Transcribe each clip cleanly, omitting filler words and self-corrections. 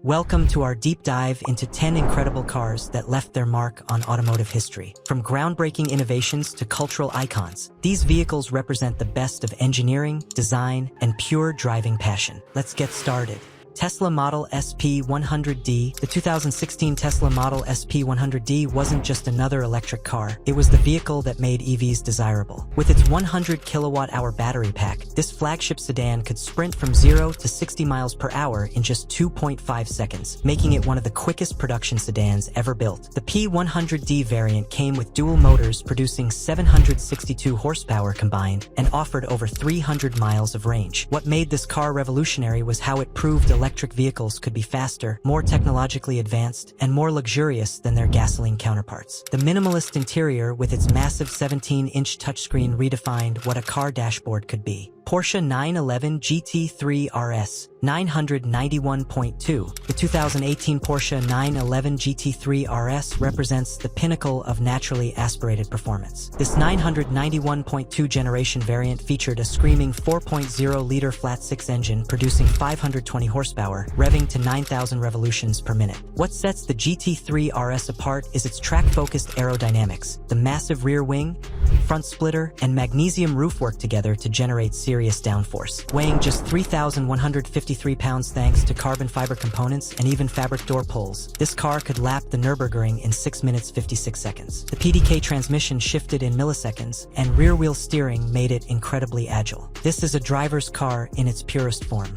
Welcome to our deep dive into 10 incredible cars that left their mark on automotive history. From groundbreaking innovations to cultural icons, these vehicles represent the best of engineering, design, and pure driving passion. Let's get started. Tesla Model SP100D. The 2016 Tesla Model SP100D wasn't just another electric car, it was the vehicle that made EVs desirable. With its 100 kilowatt-hour battery pack, this flagship sedan could sprint from 0 to 60 miles per hour in just 2.5 seconds, making it one of the quickest production sedans ever built. The P100D variant came with dual motors producing 762 horsepower combined and offered over 300 miles of range. What made this car revolutionary was how it proved electric vehicles could be faster, more technologically advanced, and more luxurious than their gasoline counterparts. The minimalist interior with its massive 17-inch touchscreen redefined what a car dashboard could be. Porsche 911 GT3 RS 991.2. The 2018 Porsche 911 GT3 RS represents the pinnacle of naturally aspirated performance. This 991.2 generation variant featured a screaming 4.0-liter flat-six engine producing 520 horsepower, revving to 9,000 revolutions per minute. What sets the GT3 RS apart is its track-focused aerodynamics. The massive rear wing, front splitter, and magnesium roof work together to generate serious downforce. Weighing just 3,153 pounds thanks to carbon fiber components and even fabric door pulls, this car could lap the Nürburgring in 6 minutes 56 seconds. The PDK transmission shifted in milliseconds, and rear-wheel steering made it incredibly agile. This is a driver's car in its purest form.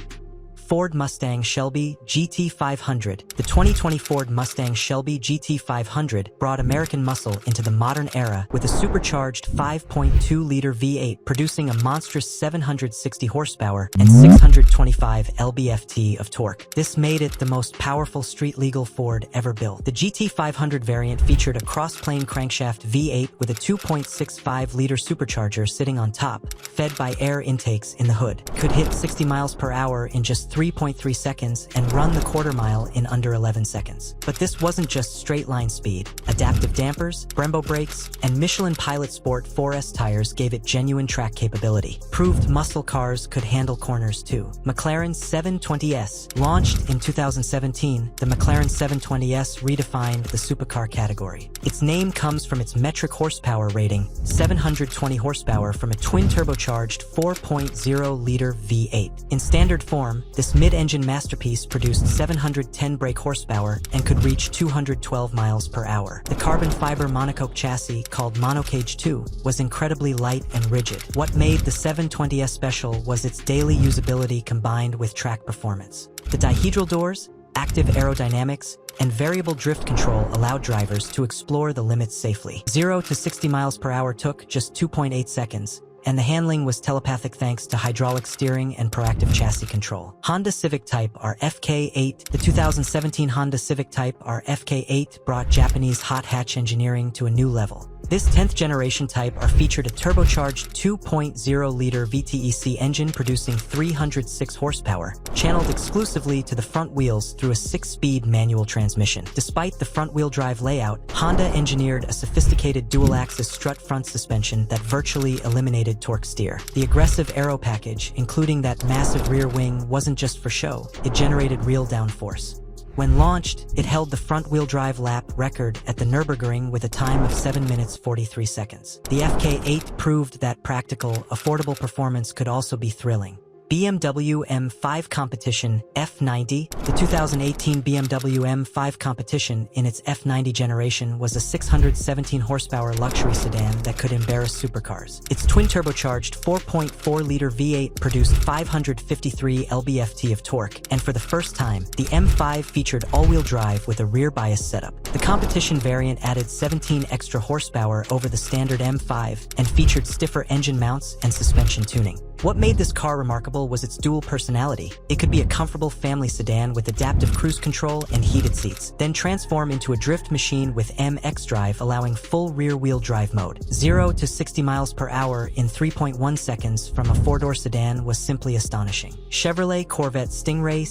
Ford Mustang Shelby GT500. The 2020 Ford Mustang Shelby GT500 brought American muscle into the modern era with a supercharged 5.2-liter V8 producing a monstrous 760 horsepower and 625 lb-ft of torque. This made it the most powerful street-legal Ford ever built. The GT500 variant featured a cross-plane crankshaft V8 with a 2.65-liter supercharger sitting on top, fed by air intakes in the hood. Could hit 60 miles per hour in just 3.3 seconds and run the quarter mile in under 11 seconds. But this wasn't just straight-line speed. Adaptive dampers, Brembo brakes, and Michelin Pilot Sport 4S tires gave it genuine track capability. Proved muscle cars could handle corners too. McLaren 720S. Launched in 2017, the McLaren 720S redefined the supercar category. Its name comes from its metric horsepower rating, 720 horsepower from a twin-turbocharged 4.0-liter V8. In standard form, this mid-engine masterpiece produced 710 brake horsepower and could reach 212 miles per hour. The carbon fiber monocoque chassis, called Monocage 2, was incredibly light and rigid. What made the 720S special was its daily usability combined with track performance. The dihedral doors, active aerodynamics, and variable drift control allowed drivers to explore the limits safely. 0 to 60 miles per hour took just 2.8 seconds. And the handling was telepathic thanks to hydraulic steering and proactive chassis control. Honda Civic Type R FK8. The 2017 Honda Civic Type R FK8 brought Japanese hot hatch engineering to a new level. This 10th generation Type R featured a turbocharged 2.0-liter VTEC engine producing 306 horsepower, channeled exclusively to the front wheels through a 6-speed manual transmission. Despite the front-wheel drive layout, Honda engineered a sophisticated dual-axis strut front suspension that virtually eliminated torque steer. The aggressive aero package, including that massive rear wing, wasn't just for show, it generated real downforce. When launched, it held the front-wheel drive lap record at the Nürburgring with a time of 7 minutes 43 seconds. The FK8 proved that practical, affordable performance could also be thrilling. BMW M5 Competition F90. The 2018 BMW M5 Competition in its F90 generation was a 617 horsepower luxury sedan that could embarrass supercars. Its twin-turbocharged 4.4-liter V8 produced 553 lb-ft of torque, and for the first time, the M5 featured all-wheel drive with a rear bias setup. The competition variant added 17 extra horsepower over the standard M5 and featured stiffer engine mounts and suspension tuning. What made this car remarkable was its dual personality. It could be a comfortable family sedan with adaptive cruise control and heated seats, then transform into a drift machine with MX Drive allowing full rear-wheel drive mode. 0 to 60 miles per hour in 3.1 seconds from a four-door sedan was simply astonishing. Chevrolet Corvette Stingray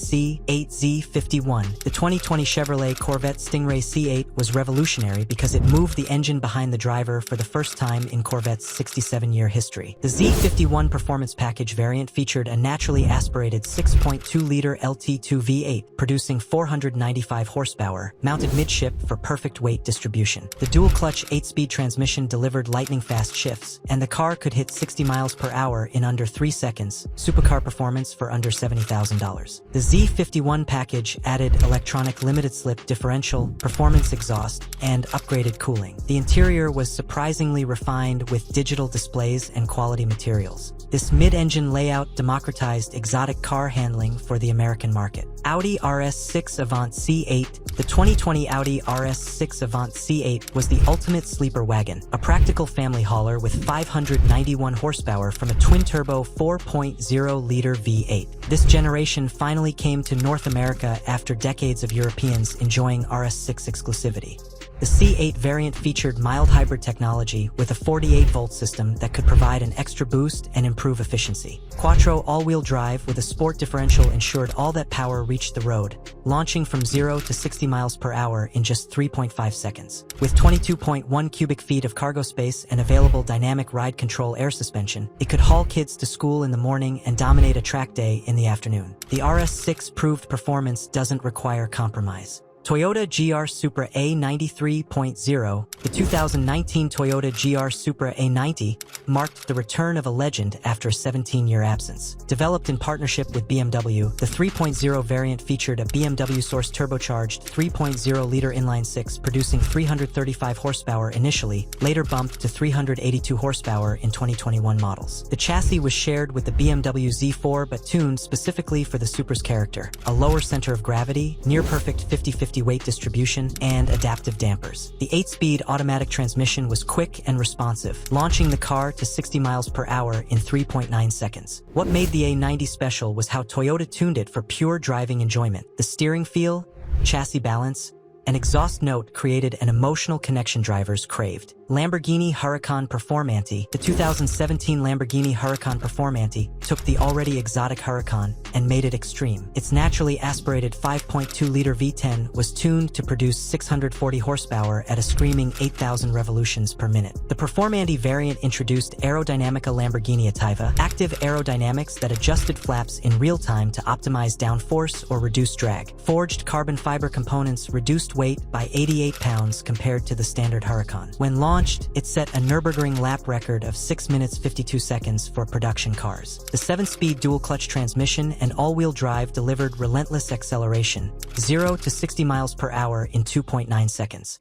C8Z51. The 2020 Chevrolet Corvette Stingray C8 was revolutionary because it moved the engine behind the driver for the first time in Corvette's 67-year history. The Z51 performance package variant featured a naturally aspirated 6.2-liter LT2 V8, producing 495 horsepower, mounted midship for perfect weight distribution. The dual-clutch 8-speed transmission delivered lightning-fast shifts, and the car could hit 60 miles per hour in under 3 seconds, supercar performance for under $70,000. The Z51 package added electronic limited-slip differential, performance exhaust, and upgraded cooling. The interior was surprisingly refined with digital displays and quality materials. This mid-engine layout democratized exotic car handling for the American market. Audi RS6 Avant C8. The 2020 Audi RS6 Avant C8 was the ultimate sleeper wagon, a practical family hauler with 591 horsepower from a twin-turbo 4.0-liter V8. This generation finally came to North America after decades of Europeans enjoying RS6 exclusivity. The C8 variant featured mild hybrid technology with a 48-volt system that could provide an extra boost and improve efficiency. Quattro all-wheel drive with a sport differential ensured all that power reached the road, launching from 0 to 60 miles per hour in just 3.5 seconds. With 22.1 cubic feet of cargo space and available dynamic ride control air suspension, it could haul kids to school in the morning and dominate a track day in the afternoon. The RS6 proved performance doesn't require compromise. Toyota GR Supra A93.0. The 2019 Toyota GR Supra A90 marked the return of a legend after a 17-year absence. Developed in partnership with BMW, the 3.0 variant featured a BMW-sourced turbocharged 3.0-liter inline-six producing 335 horsepower initially, later bumped to 382 horsepower in 2021 models. The chassis was shared with the BMW Z4 but tuned specifically for the Supra's character: a lower center of gravity, near-perfect 50-50 weight distribution, and adaptive dampers. The 8-speed automatic transmission was quick and responsive, launching the car to 60 miles per hour in 3.9 seconds. What made the A90 special was how Toyota tuned it for pure driving enjoyment. The steering feel, chassis balance, and exhaust note created an emotional connection drivers craved. Lamborghini Huracan Performante. The 2017 Lamborghini Huracan Performante took the already exotic Huracan and made it extreme. Its naturally aspirated 5.2-liter V10 was tuned to produce 640 horsepower at a screaming 8,000 revolutions per minute. The Performante variant introduced Aerodynamica Lamborghini Attiva, active aerodynamics that adjusted flaps in real time to optimize downforce or reduce drag. Forged carbon fiber components reduced weight by 88 pounds compared to the standard Huracan. When launched, it set a Nürburgring lap record of 6 minutes 52 seconds for production cars. The 7-speed dual-clutch transmission and all-wheel drive delivered relentless acceleration, 0 to 60 miles per hour in 2.9 seconds.